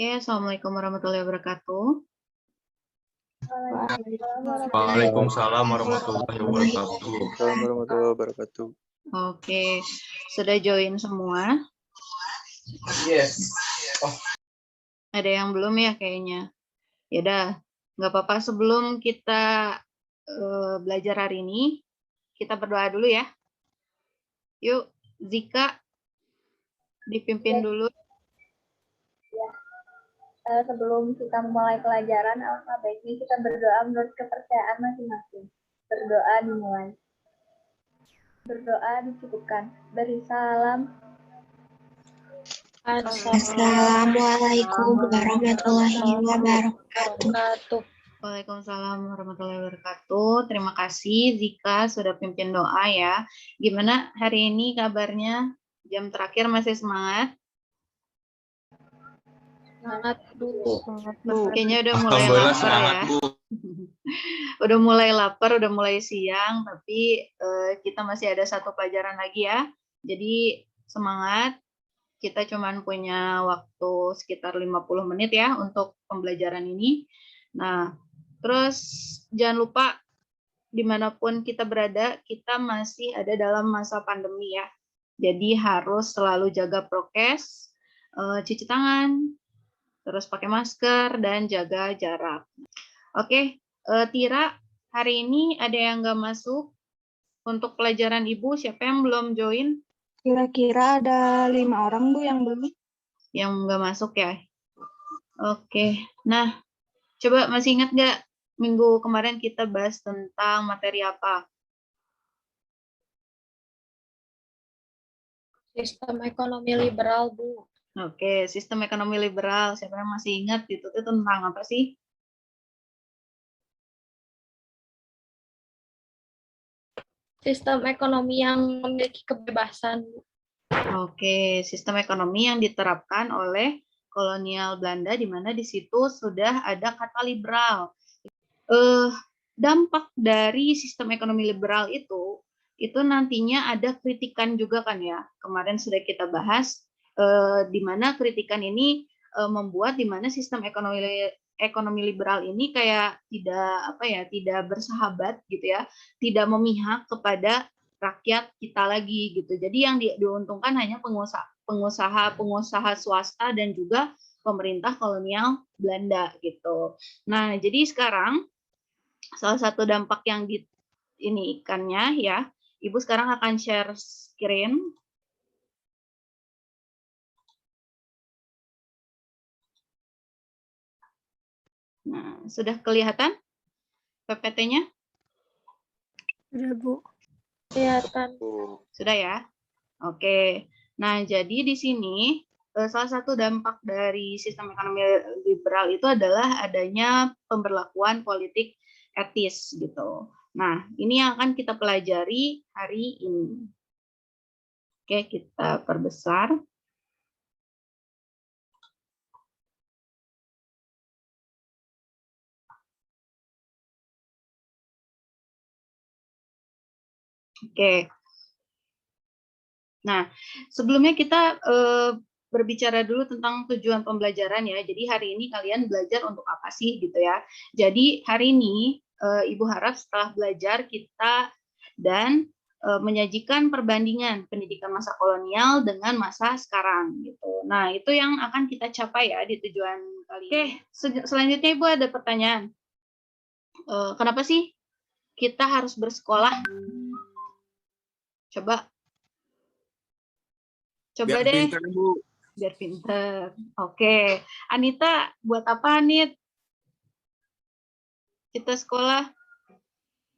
Oke, Assalamualaikum warahmatullahi wabarakatuh. Waalaikumsalam warahmatullahi wabarakatuh. Assalamualaikum warahmatullahi wabarakatuh. Oke, sudah join semua? Yes. Ada yang belum ya kayaknya? Ya udah, nggak apa-apa. Sebelum kita belajar hari ini, kita berdoa dulu ya. Yuk, Zika, dipimpin dulu. Sebelum kita memulai pelajaran, alangkah baiknya kita berdoa menurut kepercayaan masing-masing. Berdoa dimulai. Berdoa dicukupkan. Beri salam. Assalamualaikum warahmatullahi wabarakatuh. Waalaikumsalam warahmatullahi wabarakatuh. Terima kasih Zika sudah pimpin doa ya. Gimana hari ini kabarnya? Jam terakhir masih semangat? Semangat dulu. Kayaknya udah mulai lapar ya. Udah mulai lapar, udah mulai siang, tapi kita masih ada satu pelajaran lagi ya. Jadi semangat. Kita cuman punya waktu sekitar 50 menit ya untuk pembelajaran ini. Nah, terus jangan lupa dimanapun kita berada, kita masih ada dalam masa pandemi ya. Jadi harus selalu jaga prokes, cuci tangan, terus pakai masker, dan jaga jarak. Oke, Tira, hari ini ada yang nggak masuk untuk pelajaran Ibu? Siapa yang belum join? Kira-kira ada 5 orang, Bu, yang belum. Yang nggak masuk ya? Oke, nah coba masih ingat nggak minggu kemarin kita bahas tentang materi apa? Sistem ekonomi liberal, Bu. Oke, sistem ekonomi liberal. Siapa yang masih ingat itu tentang apa sih? Sistem ekonomi yang memiliki kebebasan, Bu. Oke, sistem ekonomi yang diterapkan oleh kolonial Belanda, di mana di situ sudah ada kata liberal. Dampak dari sistem ekonomi liberal itu nantinya ada kritikan juga kan ya. Kemarin sudah kita bahas, di mana kritikan ini membuat di mana sistem ekonomi liberal ini kayak tidak bersahabat gitu ya, tidak memihak kepada rakyat kita lagi gitu. Jadi yang diuntungkan hanya pengusaha swasta dan juga pemerintah kolonial Belanda gitu. Nah, jadi sekarang salah satu dampak yang ini ikannya ya, Ibu sekarang akan share screen. Nah, sudah kelihatan PPT-nya? Sudah, Bu. Kelihatan. Sudah ya? Oke. Nah, jadi di sini salah satu dampak dari sistem ekonomi liberal itu adalah adanya pemberlakuan politik etis gitu. Nah, ini yang akan kita pelajari hari ini. Oke, kita perbesar. Oke. Nah, sebelumnya kita berbicara dulu tentang tujuan pembelajaran ya. Jadi hari ini kalian belajar untuk apa sih gitu ya. Jadi hari ini Ibu harap setelah belajar kita dan menyajikan perbandingan pendidikan masa kolonial dengan masa sekarang gitu. Nah, itu yang akan kita capai ya di tujuan kali ini. Oke, selanjutnya Ibu ada pertanyaan. Kenapa sih kita harus bersekolah? Coba Biar deh. pintar, Bu. Biar pinter. Oke. Anita, buat apa, Anit? Kita sekolah?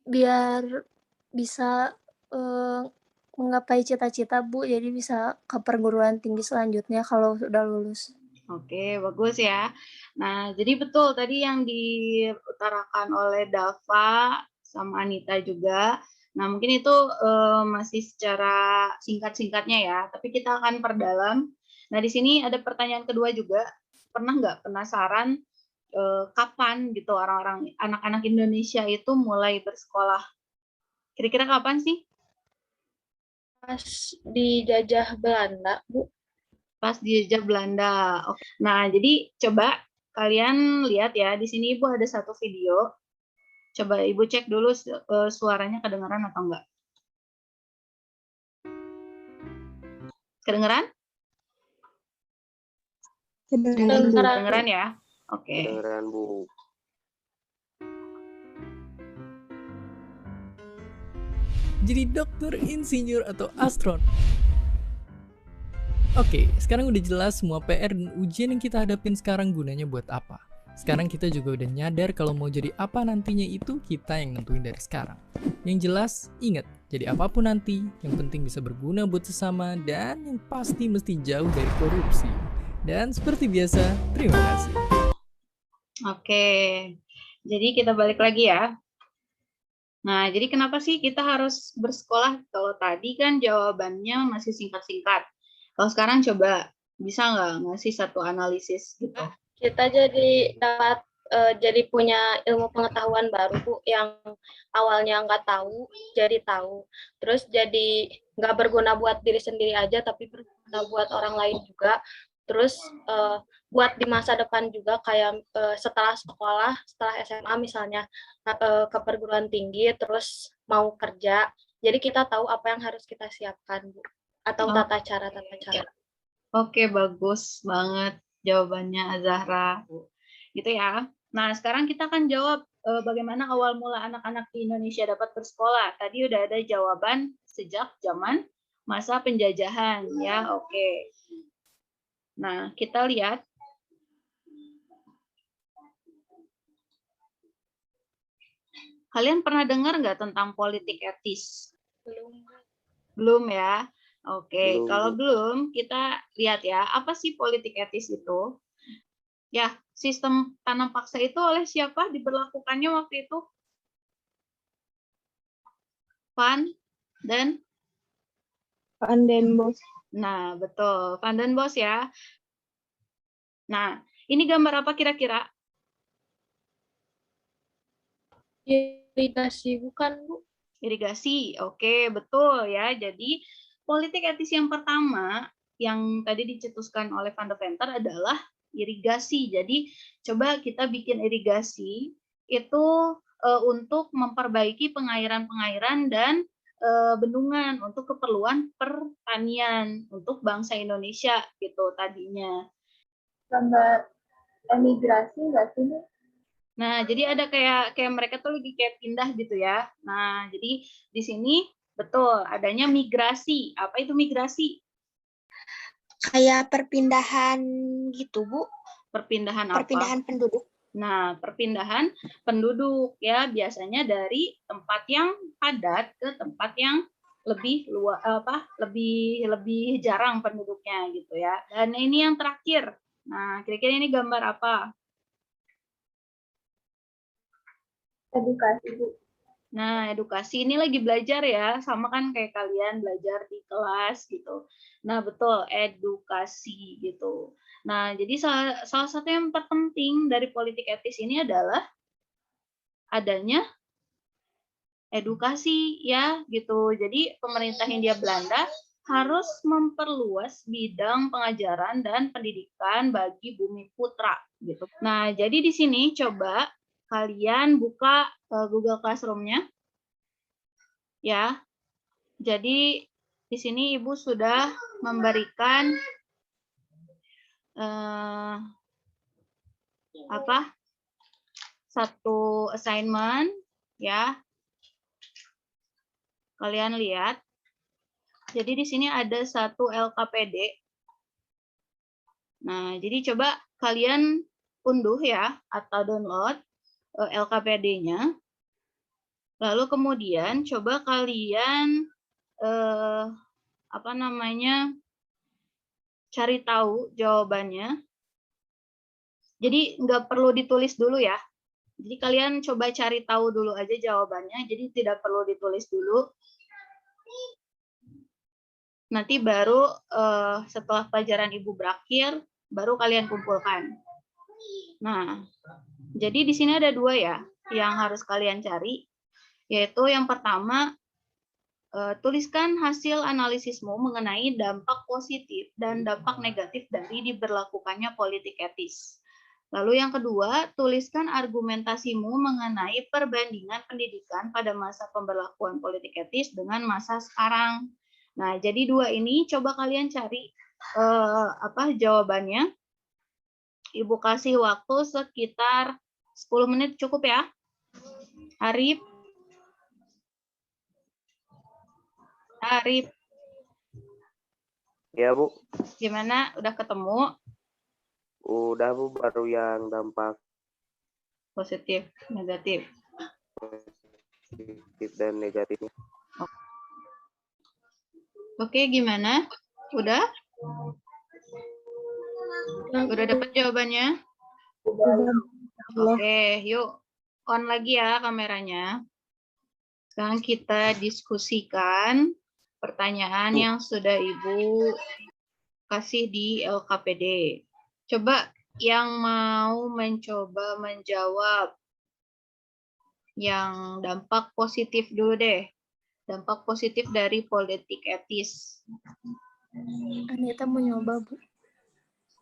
Biar bisa menggapai cita-cita, Bu. Jadi bisa ke perguruan tinggi selanjutnya kalau sudah lulus. Oke, bagus ya. Nah, jadi betul tadi yang diutarakan oleh Dava sama Anita juga. Nah, mungkin itu masih secara singkat-singkatnya ya, tapi kita akan perdalam. Nah, di sini ada pertanyaan kedua juga. Pernah nggak penasaran kapan gitu orang-orang anak-anak Indonesia itu mulai bersekolah? Kira-kira kapan sih? Pas dijajah Belanda, Bu. Pas dijajah Belanda. Oke. Nah, jadi coba kalian lihat ya, di sini Ibu ada satu video. Coba Ibu cek dulu suaranya kedengaran atau enggak. Kedengeran? Kedengeran ya? Oke. Kedengeran, Bu. Jadi dokter, insinyur, atau astronot. Oke, sekarang udah jelas semua PR dan ujian yang kita hadapin sekarang gunanya buat apa. Sekarang kita juga udah nyadar kalau mau jadi apa nantinya itu kita yang nentuin dari sekarang. Yang jelas, ingat, jadi apapun nanti, yang penting bisa berguna buat sesama dan yang pasti mesti jauh dari korupsi. Dan seperti biasa, terima kasih. Oke, jadi kita balik lagi ya. Nah, jadi kenapa sih kita harus bersekolah? Kalau tadi kan jawabannya masih singkat-singkat. Kalau sekarang coba bisa nggak ngasih satu analisis gitu? Kita jadi dapat jadi punya ilmu pengetahuan baru, Bu, yang awalnya nggak tahu, jadi tahu. Terus jadi nggak berguna buat diri sendiri aja, tapi berguna buat orang lain juga. Terus buat di masa depan juga, kayak setelah sekolah, setelah SMA misalnya, ke perguruan tinggi, terus mau kerja. Jadi kita tahu apa yang harus kita siapkan, Bu. Atau tata cara. Oke, bagus banget jawabannya Azahra. Gitu ya. Nah, sekarang kita akan jawab bagaimana awal mula anak-anak di Indonesia dapat bersekolah. Tadi udah ada jawaban sejak zaman masa penjajahan ya. Oke. Nah, kita lihat. Kalian pernah dengar nggak tentang politik etis? Belum ya? Oke, kalau belum, kita lihat ya, apa sih politik etis itu? Ya, sistem tanam paksa itu oleh siapa diberlakukannya waktu itu? Van den Bos. Nah, betul, Van den Bos ya. Nah, ini gambar apa kira-kira? Irigasi, bukan, Bu? Irigasi, oke, betul ya. Jadi, politik etis yang pertama yang tadi dicetuskan oleh Van Deventer adalah irigasi. Jadi, coba kita bikin irigasi itu untuk memperbaiki pengairan-pengairan dan bendungan untuk keperluan pertanian untuk bangsa Indonesia gitu tadinya. Gambar emigrasi nggak sih? Nah, jadi ada kayak mereka tuh lagi kayak pindah gitu ya. Nah, jadi di sini betul adanya migrasi. Apa itu migrasi? Kayak perpindahan gitu, Bu. Perpindahan apa? Perpindahan penduduk. Nah, perpindahan penduduk ya biasanya dari tempat yang padat ke tempat yang lebih luas lebih jarang penduduknya gitu ya. Dan ini yang terakhir. Nah, kira-kira ini gambar apa? Edukasi, Bu. Nah, edukasi ini lagi belajar ya, sama kan kayak kalian belajar di kelas gitu. Nah, betul, edukasi gitu. Nah, jadi salah satu yang terpenting dari politik etis ini adalah adanya edukasi ya gitu. Jadi pemerintah Hindia Belanda harus memperluas bidang pengajaran dan pendidikan bagi Bumi Putra gitu. Nah, jadi di sini coba kalian buka Google Classroom-nya. Ya. Jadi di sini Ibu sudah memberikan satu assignment ya. Kalian lihat. Jadi di sini ada satu LKPD. Nah, jadi coba kalian unduh ya atau download LKPD-nya. Lalu kemudian coba kalian cari tahu jawabannya. Jadi nggak perlu ditulis dulu ya. Jadi kalian coba cari tahu dulu aja jawabannya. Jadi tidak perlu ditulis dulu. Nanti baru setelah pelajaran Ibu berakhir, baru kalian kumpulkan. Nah, jadi di sini ada dua ya yang harus kalian cari. Yaitu yang pertama tuliskan hasil analisismu mengenai dampak positif dan dampak negatif dari diberlakukannya politik etis. Lalu yang kedua, tuliskan argumentasimu mengenai perbandingan pendidikan pada masa pemberlakuan politik etis dengan masa sekarang. Nah, jadi dua ini coba kalian cari jawabannya. Ibu kasih waktu sekitar 10 menit cukup ya. Arif. Ya, Bu. Gimana? Udah ketemu? Udah, Bu, baru yang dampak Positif, negatif. positif dan negatifnya. Oke, gimana? Udah? Udah dapat jawabannya? Oke, yuk on lagi ya kameranya. Sekarang kita diskusikan pertanyaan yang sudah Ibu kasih di LKPD. Coba yang mau mencoba menjawab yang dampak positif dulu deh. Dampak positif dari politik etis. Anita mau nyoba, Bu.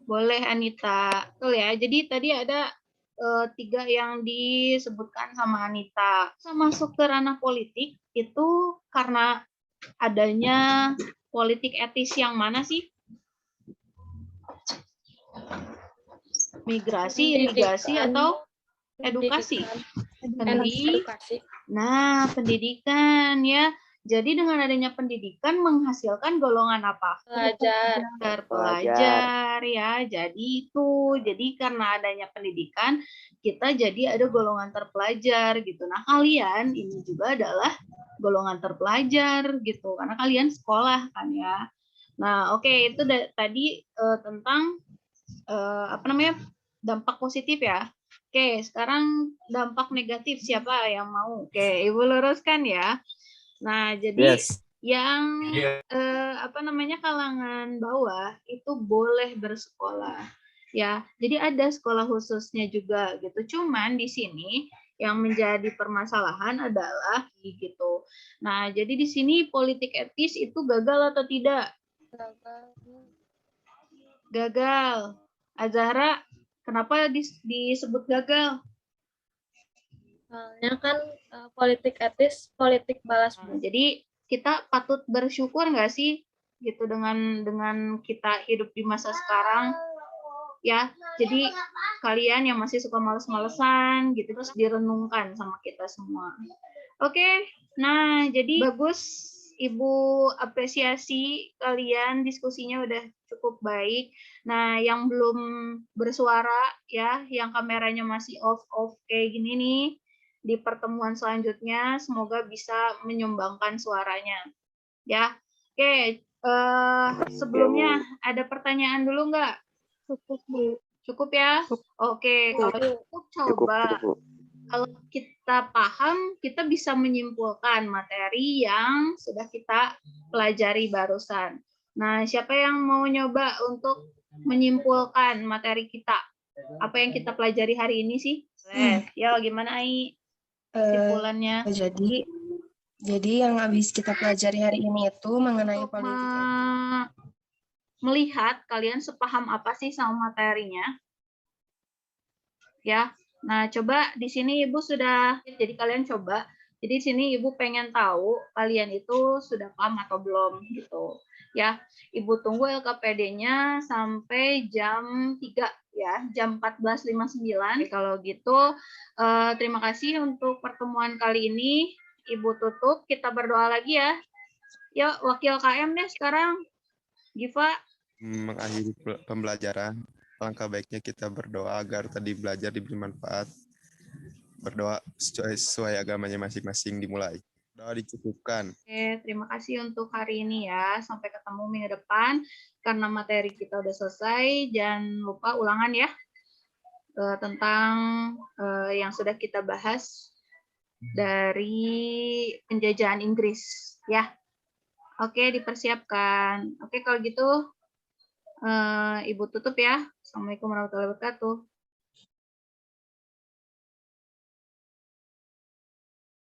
Boleh Anita. Betul ya. Jadi tadi ada 3 yang disebutkan sama Anita. Masuk ke ranah politik itu karena adanya politik etis yang mana sih? Migrasi, irigasi, atau edukasi? Edukasi. Nah, pendidikan ya. Jadi dengan adanya pendidikan menghasilkan golongan apa? Pelajar ya. Jadi karena adanya pendidikan kita jadi ada golongan terpelajar gitu. Nah, kalian ini juga adalah golongan terpelajar gitu karena kalian sekolah kan ya. Nah, oke, itu tadi tentang dampak positif ya. Oke, sekarang dampak negatif siapa yang mau? Oke, Ibu luruskan ya. Nah, jadi yang kalangan bawah itu boleh bersekolah. Ya, jadi ada sekolah khususnya juga gitu. Cuman di sini yang menjadi permasalahan adalah gitu. Nah, jadi di sini politik etis itu gagal atau tidak? Gagal. Azahra, kenapa disebut gagal? Soalnya kan politik etis, politik balas budi. Jadi kita patut bersyukur nggak sih gitu dengan kita hidup di masa sekarang ya. Jadi kalian yang masih suka males-malesan gitu terus direnungkan sama kita semua. Oke, nah jadi bagus Ibu apresiasi kalian diskusinya udah cukup baik. Nah yang belum bersuara ya, yang kameranya masih off kayak gini nih. Di pertemuan selanjutnya semoga bisa menyumbangkan suaranya ya. Oke, sebelumnya ada pertanyaan dulu nggak? Cukup ya. Oke, kalau coba kalau kita paham kita bisa menyimpulkan materi yang sudah kita pelajari barusan. Nah, siapa yang mau nyoba untuk menyimpulkan materi kita? Apa yang kita pelajari hari ini sih? Ya, gimana Ai? Kesimpulannya. Jadi yang habis kita pelajari hari ini itu mengenai politik melihat kalian sepaham apa sih sama materinya. Ya. Nah, coba di sini Ibu sudah jadi kalian coba. Jadi di sini Ibu pengen tahu kalian itu sudah paham atau belum gitu. Ya. Ibu tunggu LKPD-nya sampai jam 3 ya, jam 14.59. Kalau gitu, terima kasih untuk pertemuan kali ini. Ibu tutup, kita berdoa lagi ya. Yuk, wakil KM deh sekarang. Giva. Mengakhiri pembelajaran, langkah baiknya kita berdoa agar tadi belajar diberi manfaat. Berdoa sesuai agamanya masing-masing dimulai. Doa dicukupkan. Oke, terima kasih untuk hari ini ya. Sampai ketemu minggu depan. Karena materi kita udah selesai, jangan lupa ulangan ya. Tentang yang sudah kita bahas dari penjajahan Inggris. Ya. Oke, dipersiapkan. Oke, kalau gitu Ibu tutup ya. Assalamualaikum warahmatullahi wabarakatuh.